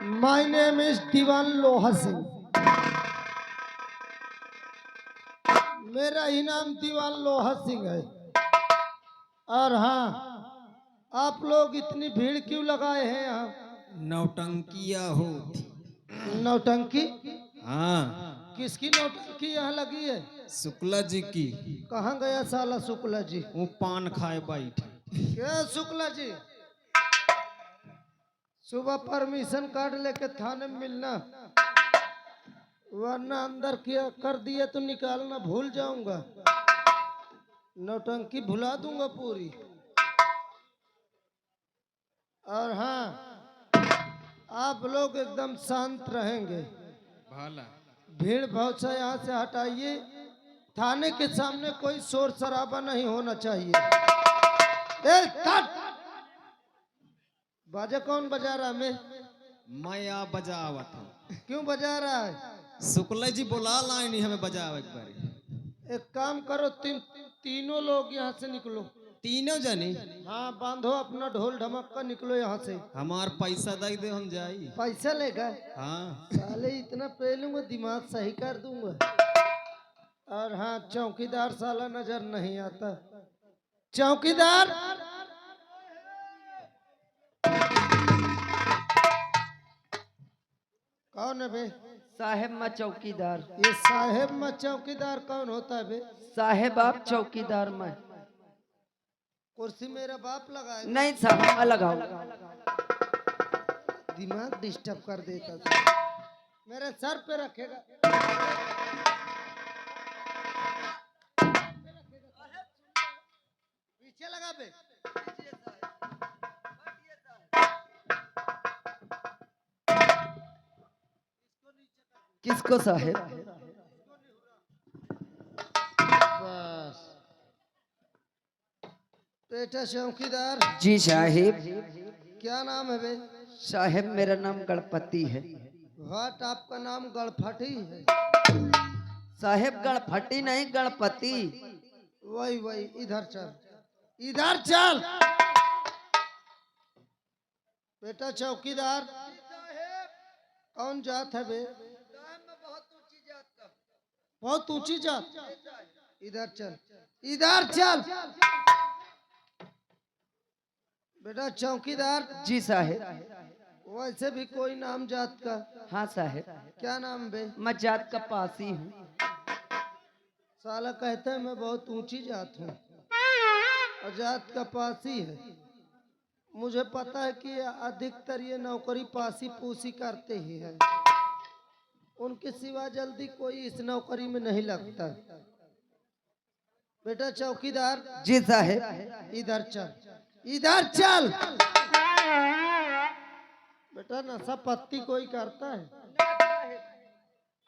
My name is दीवान लोहा सिंह। मेरा ही नाम दीवान लोहा सिंह है। और हाँ, आप लोग इतनी भीड़ क्यों लगाए हैं यहाँ? नौटंकिया होती। नौटंकी? हाँ, किसकी नौटंकी यहाँ लगी है? शुक्ला जी की। कहाँ गया साला शुक्ला जी? वो पान खाए बैठे। क्या शुक्ला जी? सुबह परमिशन कार्ड लेके थाने में मिलना, वरना अंदर किया कर दिया तो निकालना भूल जाऊंगा। नौटंकी भुला दूंगा पूरी। और हाँ, आप लोग एकदम शांत रहेंगे। भाला भीड़ भाड़ से यहाँ से हटाइए। थाने के सामने कोई शोर शराबा नहीं होना चाहिए। ए, कट! बाजा कौन बजा रहा है? मैं आ बजावत हूँ। क्यों बजा रहा है? शुक्ला जी बुला लाइन हमें बजावे एक बारी। एक काम करो, तीनों लोग यहाँ से निकलो। तीनों जने? हाँ, बांधो अपना ढोल ढमक्का, निकलो यहाँ से। हमार पैसा दे दे हम जाई। पैसा लेगा? हाँ, साले इतना पे लूंगा, दिमाग सही कर दूंगा। और हाँ, चौकीदार साला नजर नहीं आता। चौकीदार, कौन है बे? साहेब मैं चौकीदार। ये साहेब में चौकीदार कौन होता है बे? साहेब आप चौकीदार मैं। कुर्सी मेरा बाप लगाए? नहीं साहब मैं लगाऊं। दिमाग डिस्टर्ब कर देता था। मेरे सर पे रखेगा। पीछे लगा बे। किसको साहेब? बस बेटा चौकीदार। जी साहेब। क्या नाम है बे? साहेब मेरा नाम गणपति है। व्हाट, आपका नाम गणपति है? साहेब गणपति नहीं गणपति। वही वही, इधर चल, इधर चल। बेटा चौकीदार, कौन जात है बे? बहुत ऊंची जात। इधर चल, इधर चल। बेटा चौकीदार। जी साहेब। वैसे भी कोई नाम जात का? हाँ साहेब। क्या नाम बे? मैं जात का पासी हूँ। साला कहता है मैं बहुत ऊंची जात हूँ और जात का पासी है। मुझे पता है कि अधिकतर ये नौकरी पासी पूसी करते ही है। उनके सिवा जल्दी कोई इस नौकरी में नहीं लगता। बेटा चौकीदार। जी साहेब। इधर चल, इधर चल। बेटा नशा पत्ती कोई करता है?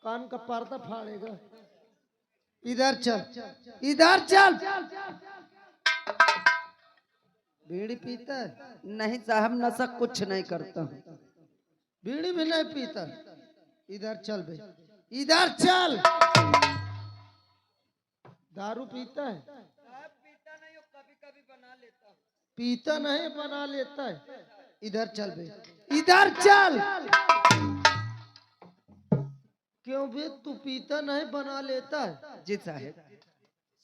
कान का पर्दा फाड़ेगा। इधर चल, इधर चल। बीड़ी पीता है? नहीं साहब नशा कुछ नहीं करता हूँ। बीड़ी भी नहीं पीता? इधर चल बे, इधर चल। दारू पीता है? पीता नहीं, बना लेता है। इधर चल बे, इधर चल। क्यों बे, तू पीता नहीं बना लेता है? जी साहेब।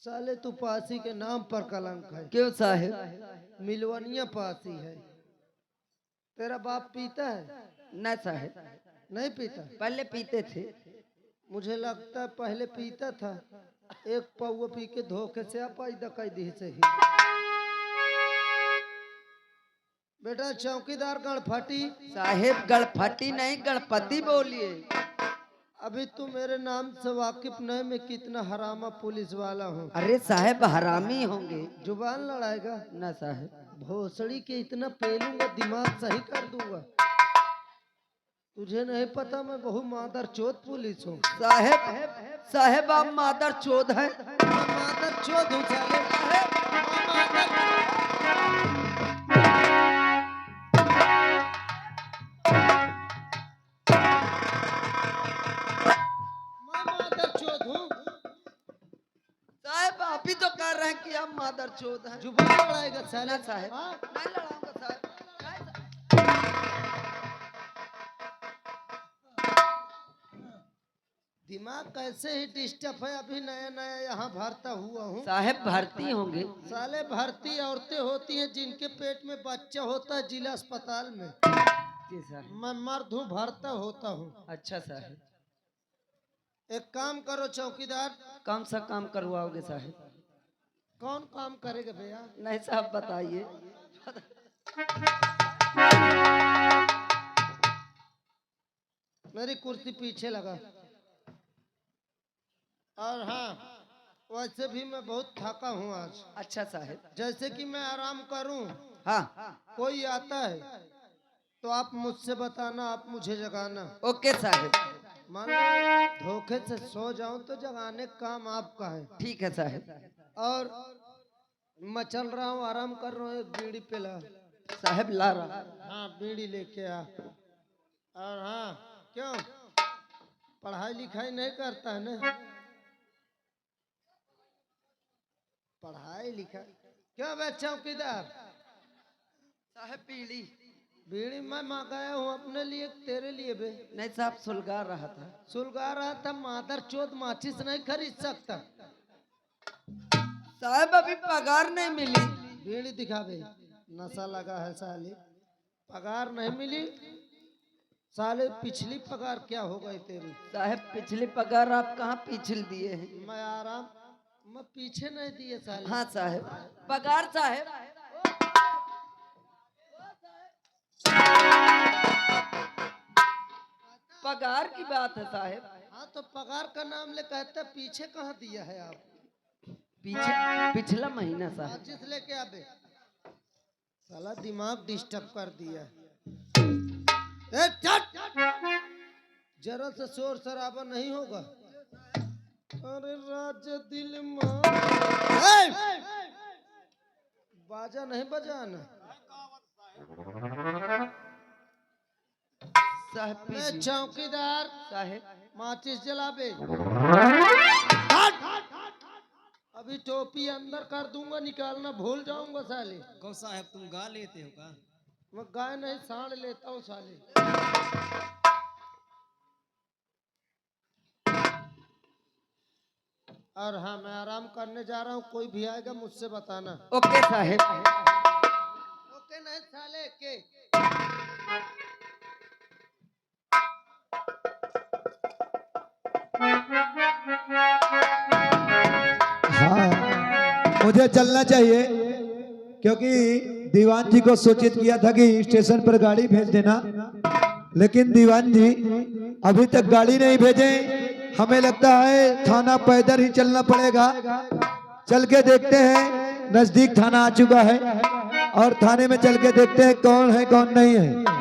साले तू पासी के नाम पर कलंक है। क्यों साहेब? मिलवनिया पासी है। तेरा बाप पीता है? नहीं साहेब। नहीं पीता? पहले पीते थे। मुझे लगता है पहले पीता था। एक पौवा पी के धोखे से पैदा कर दी से ही। बेटा चौकीदार गणपति। साहेब गणपति नहीं गणपति बोलिए। अभी तू मेरे नाम से वाकिफ नहीं, मैं कितना हरामा पुलिस वाला हूँ। अरे साहेब हरामी होंगे। जुबान लड़ाएगा? ना साहेब। भोसड़ी के इतना पेलूंगा, दिमाग सही कर दूंगा। तुझे नहीं पता मैं बहु मादर चोद पुलिस हूँ। साहेब साहेब आप मादर चोद है। मादर चोद हूँ साले। मैं मादर चोद हूँ। साहेब आप ही तो कह रहे हैं कि आप मादर चोद हैं। जुबान लड़ाएगा साले। ना साहेब। हाँ? नहीं लड़ाऊंगा साहेब। दिमाग कैसे ही डिस्टर्ब है, अभी नया नया यहाँ भरता हुआ हूँ। साहेब भर्ती होंगे। साले भर्ती औरतें होती हैं जिनके पेट में बच्चा होता है जिला अस्पताल में। जी साहब। मैं मर्द हूँ, भरता होता हूँ। अच्छा साहेब। एक काम करो चौकीदार। कौन सा काम करवाओगे साहेब? कौन काम करेगा भैया? नहीं साहब बताइए। मेरी कुर्सी पीछे लगा। और हाँ, वैसे भी मैं बहुत थका हूँ आज। अच्छा साहेब। जैसे कि मैं आराम करूँ, हाँ कोई आता है तो आप मुझसे बताना, आप मुझे जगाना। ओके साहेब। मान लो धोखे से सो जाऊं तो जगाने का काम आपका है। ठीक है साहेब। और मैं चल रहा हूँ, आराम कर रहा हूँ, एक बीड़ी पिला। साहेब ला रहा। हाँ बीड़ी लेके आ। और हाँ, क्यों पढ़ाई लिखाई नहीं करता है ना? पढ़ाई लिखाई क्यों बे चौकीदार? साहेब बीड़ी। बीड़ी मैं मंगाया हूँ अपने लिए, तेरे लिए बे? नहीं साहब सुलगा रहा था। सुलगा रहा था? मादर चोद माचिस नहीं खरीद सकता। साहब अभी पगार नहीं मिली। बीड़ी दिखा बे, नशा लगा है साले। पगार नहीं मिली साले, पिछली पगार क्या हो गई तेरी? साहब पिछली पगार आप कहाँ पिछल दिए हैं? मैं आराम, मैं पीछे नहीं दिए साले। हाँ साहब पगार साहब। पगार की बात है साहब। हाँ तो पगार का नाम ले कहते, पीछे कहाँ दिया है आप? पीछे पिछला महीना साहब। माचिस लेके आबे। साला दिमाग डिस्टर्ब कर दिया। ए चट! जरा से शोर शराबा नहीं होगा। अरे राज दिल बाजा नहीं बजाना साहब मैं चौकीदार। साहब माचिस जलाबे। अभी टोपी अंदर कर दूंगा, निकालना भूल जाऊंगा साले। कहो साहब तुम गा लेते हो का? मैं गाय नहीं साड़ लेता हूँ साले। और हाँ, मैं आराम करने जा रहा हूँ, कोई भी आएगा मुझसे बताना। ओके साहब। ओके नहीं साले के। हाँ मुझे चलना चाहिए क्योंकि दीवान जी को सूचित किया था कि स्टेशन पर गाड़ी भेज देना, लेकिन दीवान जी अभी तक गाड़ी नहीं भेजे। हमें लगता है थाना पैदल ही चलना पड़ेगा। चल के देखते हैं, नजदीक थाना आ चुका है और थाने में चल के देखते हैं कौन है कौन नहीं है।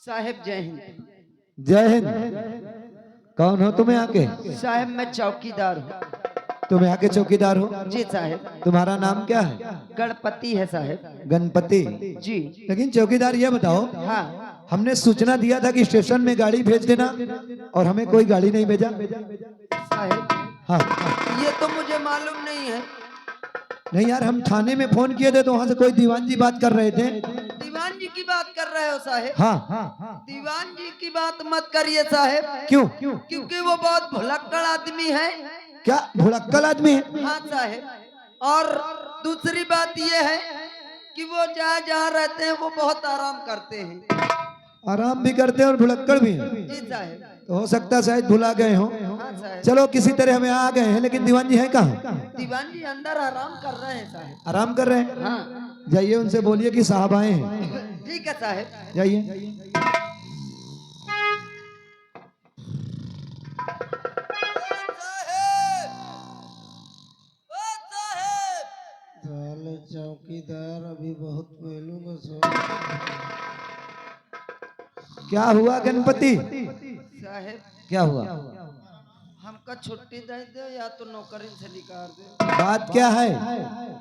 साहब जय हिंद। जय हिंद। कौन हो तुम्हें आके? साहब मैं चौकीदार हूँ। तुम यहाँ के चौकीदार हो? जी साहब। तुम्हारा नाम क्या है? गणपति है साहब। गणपति जी। लेकिन चौकीदार ये बताओ, हाँ हमने सूचना दिया था कि स्टेशन में गाड़ी भेज देना और हमें कोई गाड़ी नहीं भेजा। साहब हाँ ये तो मुझे मालूम नहीं है। नहीं यार, हम थाने में फोन किए थे तो वहाँ से कोई दीवान जी बात कर रहे थे। दीवान जी की बात कर रहे हो साहब? हाँ। दीवान जी की बात मत करिए साहब। क्यों? क्योंकि वो बहुत भुलक्कड़ आदमी है। क्या भुलक्कड़ आदमी है? हाँ साहब। और दूसरी बात ये है कि वो जहाँ जहाँ रहते हैं वो बहुत आराम करते हैं। आराम भी करते हैं और भुलक्कड़ भी हैं। जी साहब। तो हो सकता है शायद भुला गए हो। हाँ साहब। चलो किसी तरह हमें आ गए हैं, लेकिन दीवान जी हैं कहाँ? दीवान जी अंदर आराम कर रहे हैं साहब। आराम कर रहे हैं? हाँ जाइए उनसे बोलिए कि साहब आए हैं। ठीक है साहब। जाइए। साले चौकीदार अभी बहुत पहलू सो। क्या हुआ गणपति? साहब क्या हुआ? हमका छुट्टी दे दो या तो नौकरी से निकाल दो। बात क्या है?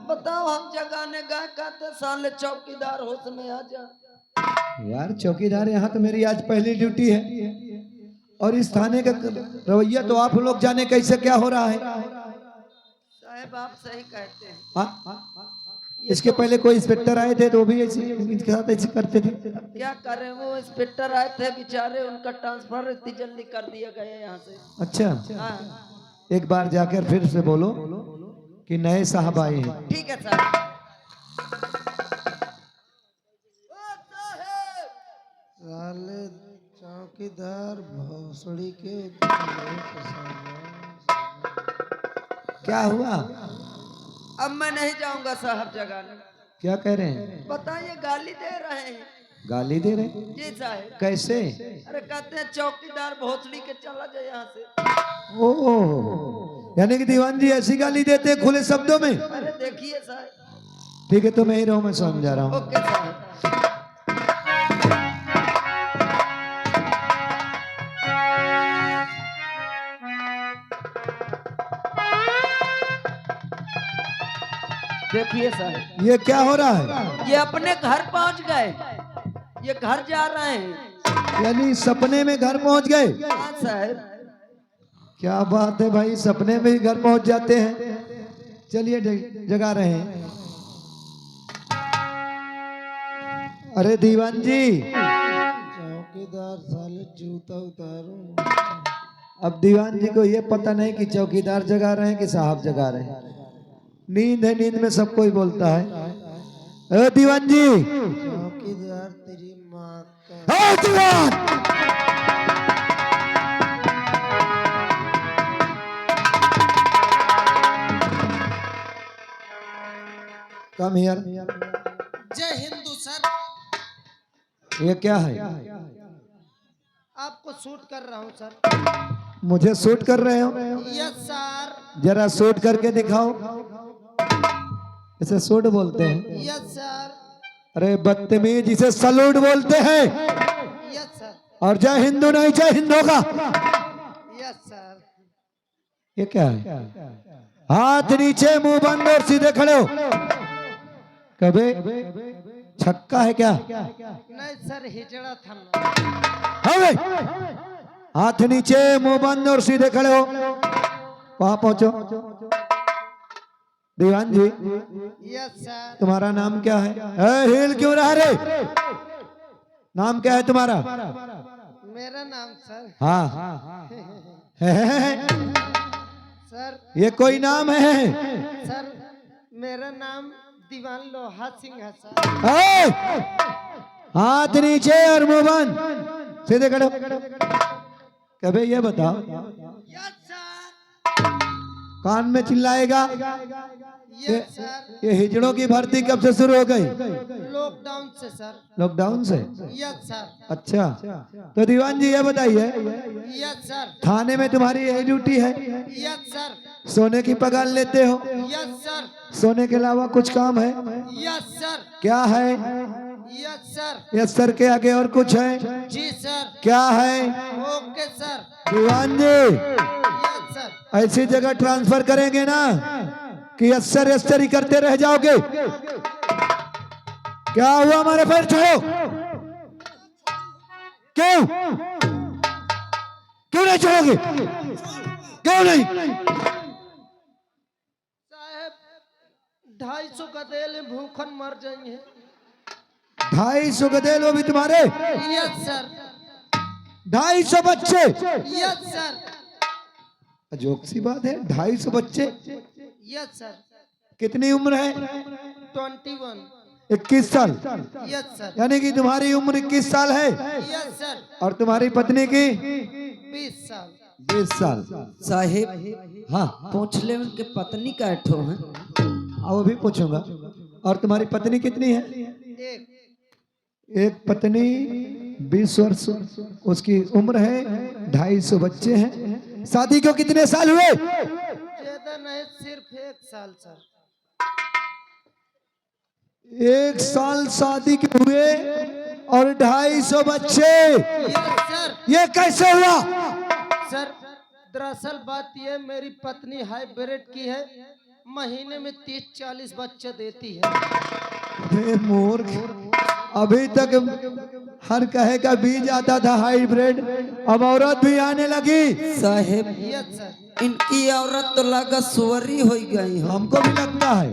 बताओ हम जगाने गए कहते साले चौकीदार होश में आ जा। यार चौकीदार, यहाँ तो मेरी आज पहली ड्यूटी है और इस थाने का रवैया तो आप लोग जाने कैसे क्या हो रहा है। साहब आप सही कहते हैं। हाँ? इसके पहले कोई इंस्पेक्टर आए थे तो वो भी ऐसे इनके साथ ऐसे करते थे। क्या करें, वो इंस्पेक्टर आए थे बेचारे, उनका ट्रांसफर इतनी जल्दी कर दिया गया यहाँ से। अच्छा, हाँ एक बार जाकर फिर से बोलो कि नए साहब आए हैं। ठीक है साहब। साले चौकीदार भोसड़ी के क्या हुआ? अब मैं नहीं जाऊंगा साहब जगाने। क्या कह रहे हैं? बताइए, गाली दे रहे हैं। गाली दे रहे हैं? जी साहब। कैसे? अरे कहते हैं चौकीदार भोसड़ी के चला जाए यहाँ से। ओ, यानी कि दीवान जी ऐसी गाली देते हैं खुले शब्दों में? अरे देखिए साहब। ठीक है तो मैं ही रहूं, मैं समझा रहा हूँ। ओके साहब। देखिए साहब, ये क्या हो रहा है? ये अपने घर पहुंच गए। ये घर जा रहे हैं। यानी सपने में घर पहुंच गए? हाँ साहब। क्या बात है भाई, सपने में ही घर पहुंच जाते हैं। चलिए जगा रहे हैं। अरे दीवान जी, चौकीदार साले जूता उतारो। अब दीवान जी को ये पता नहीं कि चौकीदार जगा रहे हैं कि साहब जगा रहे हैं। नींद है, नींद में सब कोई बोलता है। दीवान जी, चौकीदार तेरी माँ का। दीवान, कम हियर। जय हिंदू सर। ये क्या है? आपको शूट कर रहा हूँ सर। मुझे शूट कर रहे हो? Yes sir. जरा शूट करके दिखाओ। इसे शूट बोलते हैं? Yes sir. अरे बदतमीज, इसे सलूट बोलते हैं। Yes sir. और जय हिंदू नहीं, जय हिंद होगा। Yes sir. ये क्या है? हाथ नीचे, मुंह बंद और सीधे खड़े हो। कबे छक्का है क्या? नहीं सर, हिजड़ा था। हाँ, हाथ नीचे, मुंह बंद और सीधे खड़े हो। वहां पहुंचो। दीवान जी, यस सर। तुम्हारा नाम क्या है? हिल क्यों रहा रे? नाम क्या है तुम्हारा? मेरा नाम सर। हाँ सर। ये कोई नाम है? सर मेरा नाम दीवान लोहा सिंह है सर। हाथ नीचे और मुंह बंद, सीधे खड़े हो। कभी ये बताओ, यस सर। कान में चिल्लाएगा? Yes sir. ये हिजड़ों की भर्ती कब से शुरू हो गई? लॉकडाउन से सर। लॉकडाउन से? Yes sir. अच्छा, तो दीवान जी ये बताइए, यस सर। थाने में तुम्हारी यही ड्यूटी है? Yes sir. सोने की पगार लेते हो? Yes sir. सोने के अलावा कुछ काम है? Yes sir. क्या है? Yes sir. यस सर के आगे और कुछ है? जी सर। क्या है? Okay sir. Diwan ji, yes sir. ऐसी जगह ट्रांसफर करेंगे ना कि यस्सर यस्सर ही करते रह जाओगे? क्या हुआ? हमारे पैर छोड़ो। क्यों क्यों नहीं छोड़ोगे? क्यों नहीं? साहब 250 गधेल भूखन मर जाएंगे। 250 गधेल वो भी तुम्हारे? Yes sir. 250 बच्चे? Yes sir. अजोक सी बात है, 250 बच्चे। Yes sir. कितनी उम्र है? 21। 21 साल? Yes sir. यानी कि तुम्हारी उम्र 21 साल है यस सर। और तुम्हारी पत्नी की 20 साल। 20 साल। साहेब हाँ, पूछ ले उनके पत्नी का ठो है। वो भी पूछूंगा। और तुम्हारी पत्नी कितनी है? एक। एक पत्नी 20 वर्ष, उसकी उम्र है, 250 बच्चे हैं। शादी को कितने साल हुए? ज्यादा नहीं, सिर्फ 1 साल सर। 1 साल शादी के हुए और 250 बच्चे। Yes sir. ये कैसे हुआ? सर दरअसल बात यह, मेरी पत्नी हाइब्रिड की है महीने में 30-40 बच्चे देती है। अबे मूर्ख, अभी तक हर कहे का बीज आता था हाइब्रिड, अब औरत भी आने लगी। साहेब यस सर। इनकी औरत तो लगा सुअरी हो गई हो। हमको भी लगता है,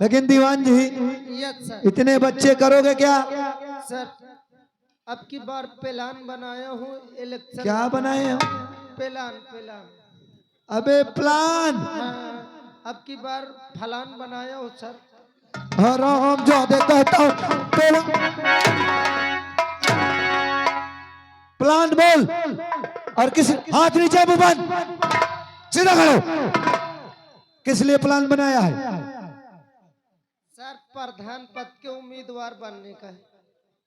लेकिन दीवान जी यस सर। इतने बच्चे करोगे क्या? सर अब की बार प्लान बनाया हूँ इलेक्शन। क्या बनाए हो? प्लान। अबे प्लान, हाँ, अब की बार फलान बनाया हूँ सर। हराम जादे कहता हूँ प्लान बोल। और किस हाथ नीचे मुंह बंद, सीधा खड़ो। किस लिए प्लान बनाया है? सर प्रधान पद के उम्मीदवार बनने का है।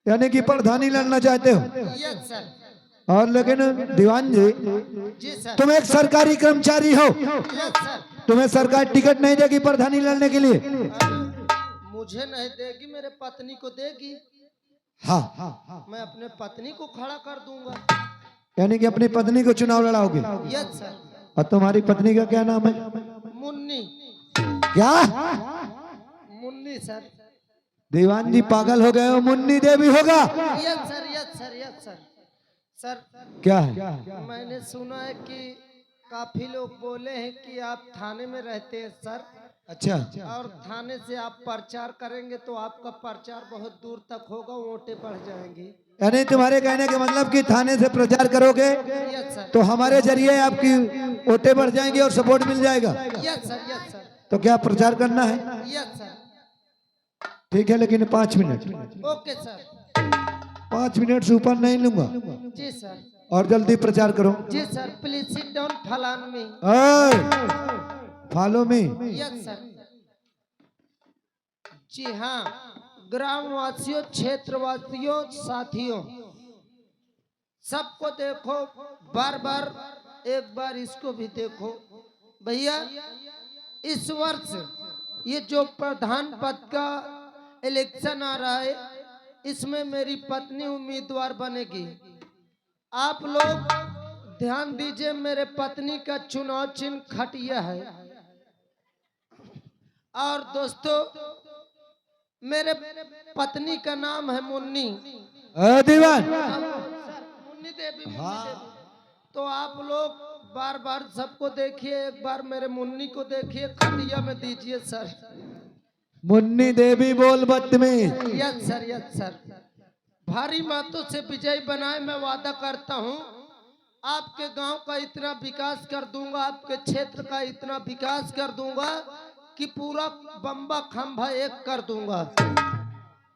यानी कि प्रधानी लड़ना चाहते हो? Yes sir. और लेकिन दीवान जी, जी सर। तुम एक सरकारी कर्मचारी हो, यस सर। तुम्हें सरकार टिकट नहीं देगी प्रधानी लड़ने के लिए? मुझे नहीं देगी, मेरे पत्नी को देगी। हाँ, मैं अपने पत्नी को खड़ा कर दूंगा। यानी कि अपनी पत्नी को चुनाव लड़ाओगे? Yes sir. और तुम्हारी पत्नी का क्या नाम है? मुन्नी। क्या? मुन्नी सर। दीवान जी पागल हो गए हो, मुन्नी देवी होगा? Yes sir, yes sir, yes sir. Sir क्या है? मैंने सुना है कि काफी लोग बोले हैं कि आप थाने में रहते हैं सर, अच्छा, और थाने से आप प्रचार करेंगे तो आपका प्रचार बहुत दूर तक होगा, वोटें बढ़ जाएंगी। यानी तुम्हारे कहने के मतलब कि थाने से प्रचार करोगे यस सर। तो हमारे जरिए आपकी वोटें बढ़ जाएंगी और सपोर्ट मिल जाएगा। Yes sir, yes sir. तो क्या प्रचार करना है? Yes sir. ठीक है, लेकिन 5 मिनट। Okay sir. 5 मिनट से ऊपर नहीं लूंगा। जी सर। और जल्दी प्रचार करो। जी सर। प्लीज सिट डाउन फलान में। Follow me. Yes sir. जी हाँ, ग्रामवासियों, क्षेत्रवासियों, साथियों, सबको देखो, बार बार एक बार इसको भी देखो। भैया इस वर्ष ये जो प्रधान पद का इलेक्शन आ रहा है, इसमें मेरी पत्नी उम्मीदवार बनेगी। आप लोग ध्यान दीजिए, मेरे पत्नी का चुनाव चिन्ह खटिया है। और दोस्तों मेरे पत्नी का नाम है मुन्नी। दीवान, मुन्नी देवी। तो आप लोग बार बार सबको देखिए, एक बार मेरे मुन्नी को देखिए, खटिया में दीजिए सर। मुन्नी देवी बोल बदतमीज। Yes sir, yes sir. भारी मतों से विजयी बनाए, मैं वादा करता हूँ आपके गांव का इतना विकास कर दूंगा, आपके क्षेत्र का इतना विकास कर दूंगा कि पूरा बम्बा खंभा एक कर दूंगा।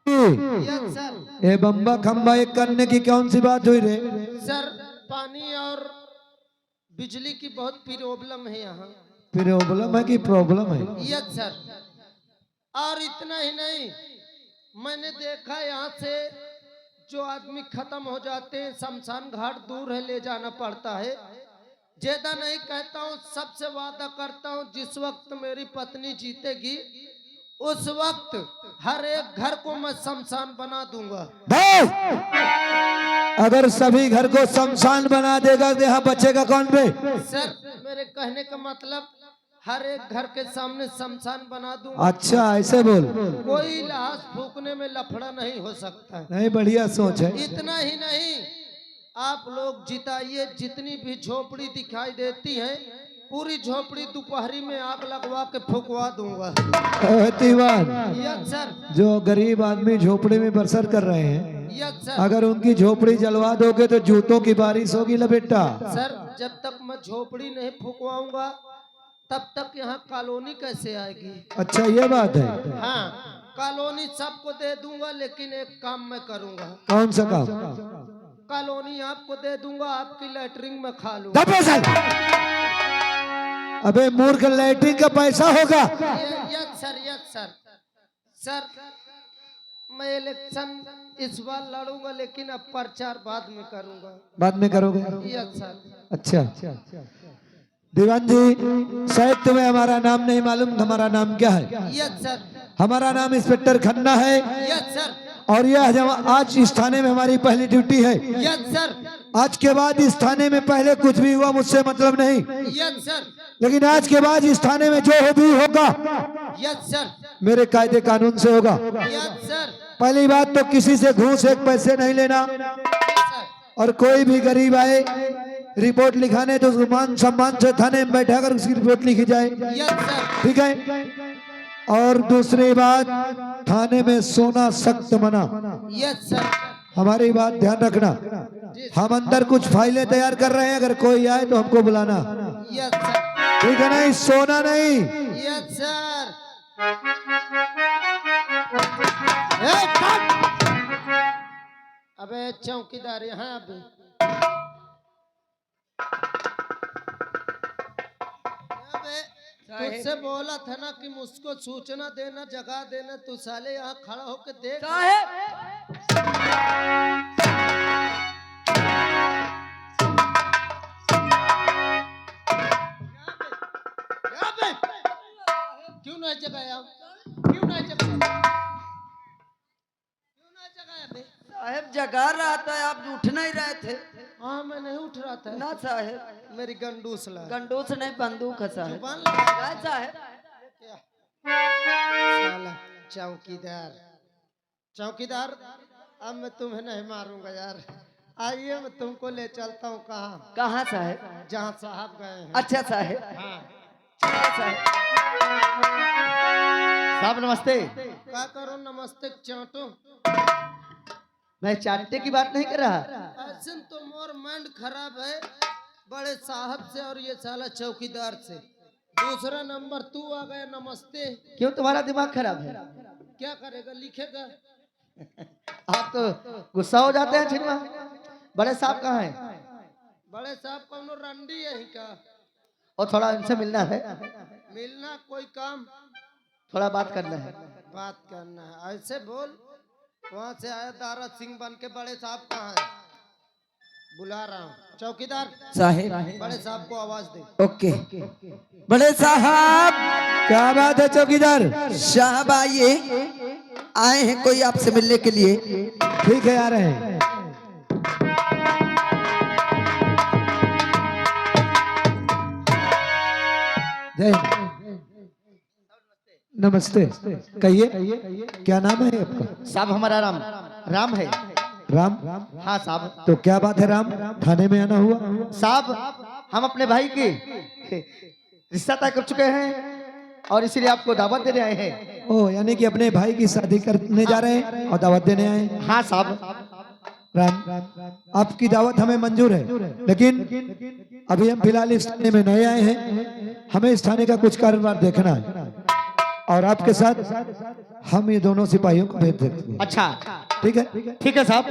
Yes sir. ये बम्बा खंबा एक करने की कौन सी बात हुई रे? सर पानी और बिजली की बहुत प्रॉब्लम है यहाँ। प्रॉब्लम है कि प्रॉब्लम है? Yes sir. और इतना ही नहीं, मैंने देखा यहाँ से जो आदमी खत्म हो जाते हैं, शमशान घाट दूर है, ले जाना पड़ता है। ज्यादा नहीं कहता हूँ, सबसे वादा करता हूँ जिस वक्त मेरी पत्नी जीतेगी उस वक्त हर एक घर को मैं शमशान बना दूंगा। अगर सभी घर को शमशान बना देगा तो यहाँ बचेगा कौन बे? सर मेरे कहने का मतलब हर एक घर के सामने शमशान बना दूंगा। अच्छा, ऐसे बोल। कोई लाश फूकने में लफड़ा नहीं हो सकता है। नहीं, बढ़िया सोच है। इतना ही नहीं, आप लोग जिताइए, जितनी भी झोपड़ी दिखाई देती है पूरी झोपड़ी दोपहरी में आग लगवा के फुकवा दूंगा। दीवान, यस सर। जो गरीब आदमी झोपड़ी में बसर कर रहे हैं, यस सर। अगर उनकी झोपड़ी जलवा दोगे तो जूतों की बारिश होगी ना बेटा। सर जब तक मैं झोपड़ी नहीं फुकवाऊंगा तब तक यहाँ कॉलोनी कैसे आएगी? अच्छा, ये बात है। हाँ, कॉलोनी सबको दे दूंगा, लेकिन एक काम मैं करूंगा। कौन सा काम? कॉलोनी आपको दे दूंगा, आपकी लैटरिन में खा लूंगा। अबे मूर्ख, लैट्रिन का पैसा होगा? Yes sir, yes sir. Sir मैं इलेक्शन इस बार लड़ूंगा, लेकिन अब प्रचार बाद में करूंगा। बाद में करोगे? Yes sir. अच्छा दीवान जी, शायद तुम्हें हमारा नाम नहीं मालूम। हमारा नाम क्या है? Yes sir. हमारा नाम इंस्पेक्टर खन्ना है। Yes sir. और यह आज इस थाने में हमारी पहली ड्यूटी है। Yes sir. आज के बाद इस थाने में पहले कुछ भी हुआ मुझसे मतलब नहीं। Yes sir. लेकिन आज के बाद इस थाने में जो भी होगा यस सर, मेरे कायदे कानून से होगा। यस सर, पहली बात तो किसी से घूस एक पैसे नहीं लेना, सर। और कोई भी गरीब आए रिपोर्ट लिखाने तो मान सम्मान से थाने में बैठा कर उसकी रिपोर्ट लिखी जाए, यस सर, ठीक है। और दूसरी बात, थाने में सोना सख्त मना। यस सर, हमारी बात ध्यान रखना। हम अंदर कुछ फाइलें तैयार कर रहे हैं, अगर कोई आए तो हमको बुलाना, यस सर, ठीक है। नहीं सोना नहीं। Yes sir. अबे चौकीदार यहाँ अबे तुझसे बोला था ना कि मुझको सूचना देना, जगह देना, तू साले यहाँ खड़ा होके देख। साहेब क्यों नहीं जगाया? क्यों नहीं जगाया? क्यों नहीं जगाया बे? साहेब जगा रहा था, आप उठ नहीं रहे थे। हाँ मैं नहीं उठ रहा था ना साहेब, मेरी गंडूस ला गंडूस नहीं बंदूक है साहेब। जुबान लगा। क्या साहेब? क्या? साला चौकीदार, चौकीदार अब मैं तुम्हें नहीं मारूंगा यार। आइए मैं तुमको ले चलता हूँ। कहाँ? कहाँ साहेब? जहाँ साहब गए हैं। अच्छा साहेब, हाँ चलिए साहेब। साहब नमस्ते। क्या करो नमस्ते चाटो। मैं चाटने की बात नहीं कर रहा। ऐसे तो मोर माइंड खराब है बड़े साहब से और ये साला चौकीदार से। दूसरा नंबर तू आ गया नमस्ते। क्यों तुम्हारा दिमाग खराब है? क्या करेगा? लिखेगा। आप तो गुस्सा हो जाते हैं छिनवा। बड़े साहब कहाँ हैं? बड़े साहब कौन रंडी यही का? और थोड़ा इनसे मिलना है, मिलना कोई काम? थोड़ा बात करना है। बात करना है ऐसे बोल। वहाँ से आया दारा सिंह बन के। बड़े साहब कहाँ है? बुला रहा हूँ। चौकीदार साहेब बड़े साहब को आवाज दे। ओके। बड़े साहब, क्या बात है चौकीदार? साहब आइए, आए हैं कोई आपसे मिलने के लिए। ठीक है, आ रहे हैं। जय हिंद। नमस्ते, कहिए क्या नाम है आपका? साहब हमारा राम राम है। राम? हाँ साहब। तो क्या बात है राम, थाने में आना हुआ? साहब हम अपने भाई की रिश्ता तय कर चुके हैं और इसीलिए आपको दावत देने आए हैं। ओ, यानी कि अपने भाई की शादी करने जा रहे हैं और दावत देने आए हैं। हाँ साहब। राम, आपकी दावत हमें मंजूर है, लेकिन अभी हम फिलहाल इस थाने में नए आए हैं। हमें इस थाने का कुछ कारोबार देखना है और आपके साथ हम ये दोनों सिपाहियों को भेज देते हैं। अच्छा ठीक है? ठीक है साहब।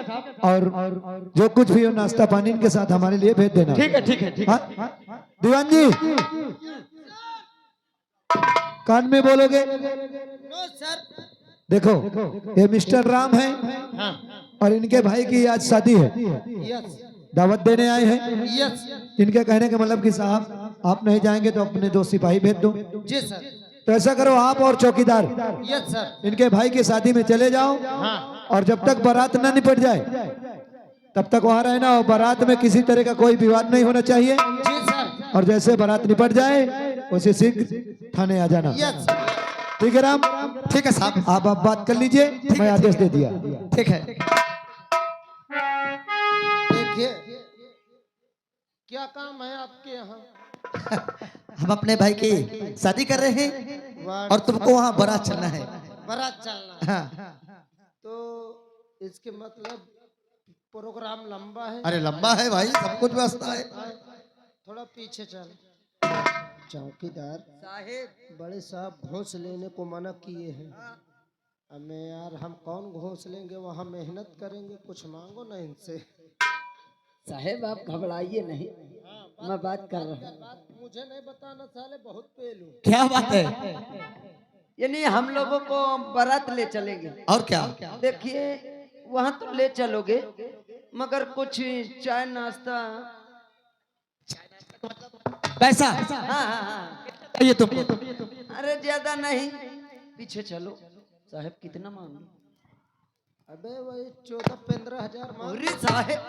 और जो कुछ भी हो नाश्ता पानी इनके साथ हमारे लिए भेज देना। ठीक है ठीक है ठीक है। हाँ? दीवान जी कान में बोलोगे? No sir. देखो, ये मिस्टर राम है हाँ और इनके भाई की आज शादी है, यस दावत देने आए हैं। यस इनके कहने का मतलब कि साहब आप नहीं जाएंगे तो अपने दो सिपाही भेज दो। जी सर। तो ऐसा करो, आप और चौकीदार यस सर। इनके भाई की शादी में चले जाओ हाँ और जब तक बारात ना निपट जाए तब तक वहां रहना। और बारात में किसी तरह का कोई विवाद नहीं होना चाहिए। जी सर। और जैसे बारात निपट जाए उसे शीघ्र थाने आ जाना। यस ठीक है राम? ठीक है साहब। आप बात कर लीजिए, मैं आदेश दे दिया। ठीक है। देखिए क्या काम है आपके यहाँ? हम अपने भाई की शादी कर रहे हैं और तुमको वहाँ बारात चलना है। बारात चलना है। हाँ। तो इसके मतलब प्रोग्राम लंबा है। अरे लंबा है भाई, सब कुछ व्यवस्था है। थोड़ा पीछे चल। चौकीदार साहेब बड़े साहब घूस लेने को मना किए हैं। हमें यार हम कौन घूस लेंगे? वहाँ मेहनत करेंगे। कुछ मांगो ना इनसे। साहेब आप घबराइए नहीं, मैं बात कर रहा हूँ। बात मुझे नहीं बताना साले, बहुत पेलू। क्या बात है? यानी हम लोगों को बारात ले चलेंगे। और क्या? देखिए वहाँ तो ले चलोगे मगर कुछ चाय नाश्ता। पैसा हाँ हाँ हाँ। ये तुमको? अरे ज्यादा नहीं, पीछे चलो। साहब कितना मांगे? अबे वही 14-15 हजार मांग। अरे साहेब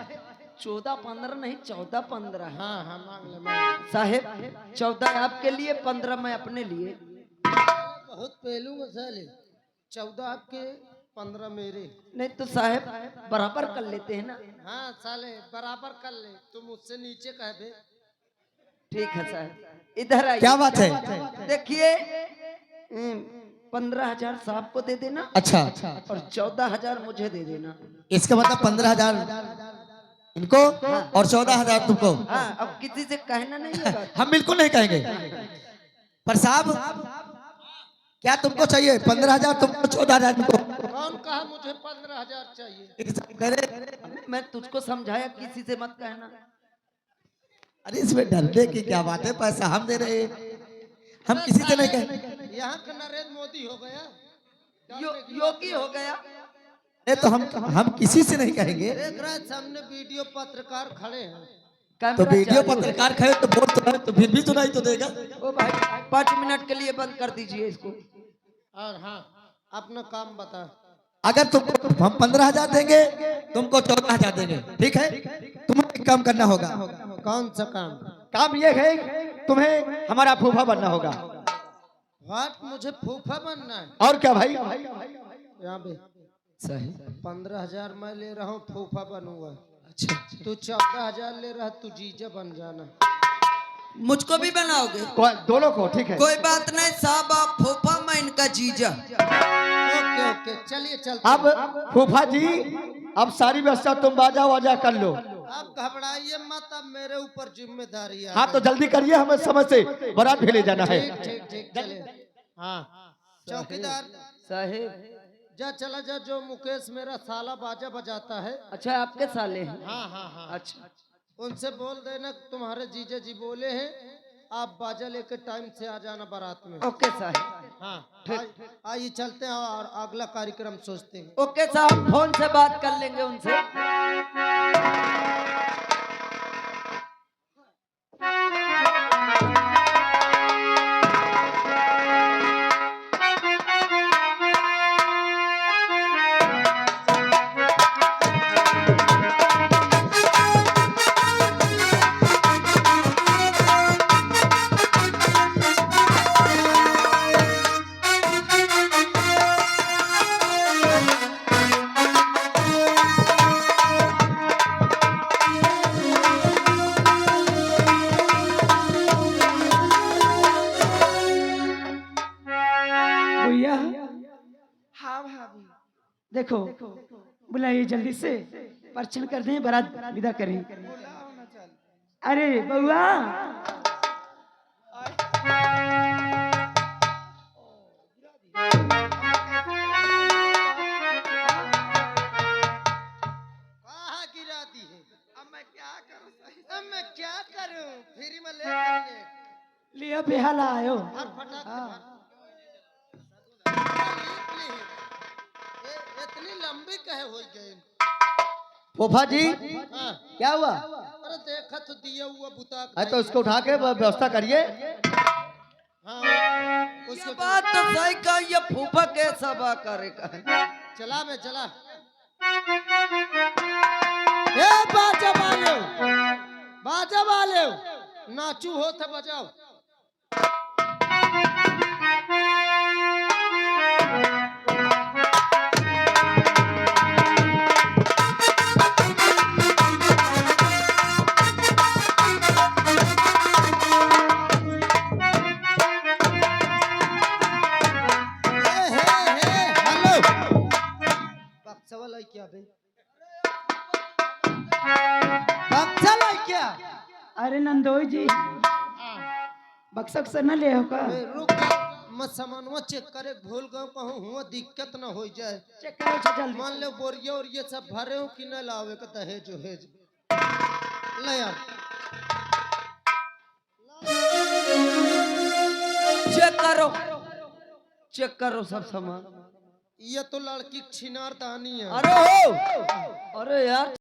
14-15 नहीं 14-15 है। हाँ हाँ मांग ले मांग ले। साहेब 14 आपके लिए 15 मैं अपने लिए। बहुत पहलू मसाले 14 आपके 15 मेरे। नहीं तो साहेब बराबर कर लेते हैं ना। हाँ साले बराबर कर ले, तुम मुझसे नीचे कह दे। ठीक है साहब, इधर आइए। क्या बात है? देखिए 15,000 साहब को दे देना अच्छा, और 14,000 मुझे दे देना। इसका मतलब 15,000 इनको और 14,000 तुमको। हाँ, अब किसी से कहना नहीं है बात। हम बिल्कुल नहीं कहेंगे। पर साहब क्या तुमको चाहिए? 15,000 तुमको, 14,000 तुमको। कौन कहा मुझे 15,000 चाहिए? अरे मैं तुझको समझाया किसी से मत कहना। अरे इसमें डरने की क्या बात है? पैसा हम दे रहे हैं, हम किसी से नहीं कहें। यहाँ का नरेंद्र मोदी हो गया, योगी हो गया। अरे तो हम किसी से नहीं कहेंगे। देख रहा है सामने वीडियो पत्रकार खड़े हैं। तो कैमरा वीडियो चालू है। पत्रकार खड़े तो बोल तो रहे, तो फिर भी सुनाई तो देगा। ओ भाई 5 मिनट के लिए बंद कर दीजिए इसको। और हाँ अपना काम बता। अगर तुमको हम 15,000 देंगे, तुमको 14,000 देंगे, ठीक है? तुम्हें एक काम करना होगा। कौन सा काम? काम ये है, तुम्हें हमारा फूफा बनना होगा। व्हाट, मुझे फूफा बनना है? और क्या भाई? यहाँ पे सही। 15,000 मैं ले रहा हूँ, फूफा बनूंगा। अच्छा, तू 14,000 ले रहा, तू जीजा बन जाना। मुझको भी बनाओगे? दोनों को, ठीक है? कोई बात नहीं साहब, आप फूफा मैं इनका जीजा। ओके ओके चलिए चलते अब हैं। फूफा जी, अब सारी व्यवस्था तुम बाजा वाजा कर लो। आप घबराइए मत, अब मेरे ऊपर जिम्मेदारी है। हाँ तो जल्दी करिए, हमें समय से बारात भी ले जाना है। ठीक ठीक ठीक चलिए। हाँ चौकीदार साहेब जा, चला जा, जो मुकेश मेरा साला बाजा बजाता है। अच्छा आपके साले हैं? हाँ हाँ हाँ, अच्छा उनसे बोल देना तुम्हारे जीजा जी बोले हैं, आप बाजा लेकर टाइम से आ जाना बारात में। ओके साहब। हाँ आइए चलते हैं और अगला कार्यक्रम सोचते हैं। ओके साहब, फोन से बात कर लेंगे उनसे। भैया, हाँ भाभी, देखो बुलाइए जल्दी से, परचन कर दें, बारात विदा करें। अरे बउआ, कहाँ गिरा दी है? अब मैं क्या करूं? फ्री में ले करने। लिया बेहाला आयो। हर फटाक हाँ। इतनी लंबी कहे हो गई? फूफा जी हाँ क्या हुआ? अरे देखा तो दिया हुआ बुता। अरे तो उसको उठा के व्यवस्था करिए। हाँ ये उसको बात तो सही कहा, ये फूफा कैसा बा करेगा। चला बे चला। ए बाजा वाले, बाजा वाले, नाचू हो तो बजाओ। क्या बे? बक्सा लाई क्या? अरे नंदोई जी, बक्सक से न ले हो का? रुक जा, मैं सामानवा चेक करे, भूल गए कहूँ हुआ दिक्कत न हो जाए। चेक करो अच्छा जल्दी। मान ले बोरिया और ये सब भरे हो कि न लावे का दहेज वहेज। ले यार चेक करो सब सामान। ये तो लड़की छिनार दानी है। अरे हो, अरे यार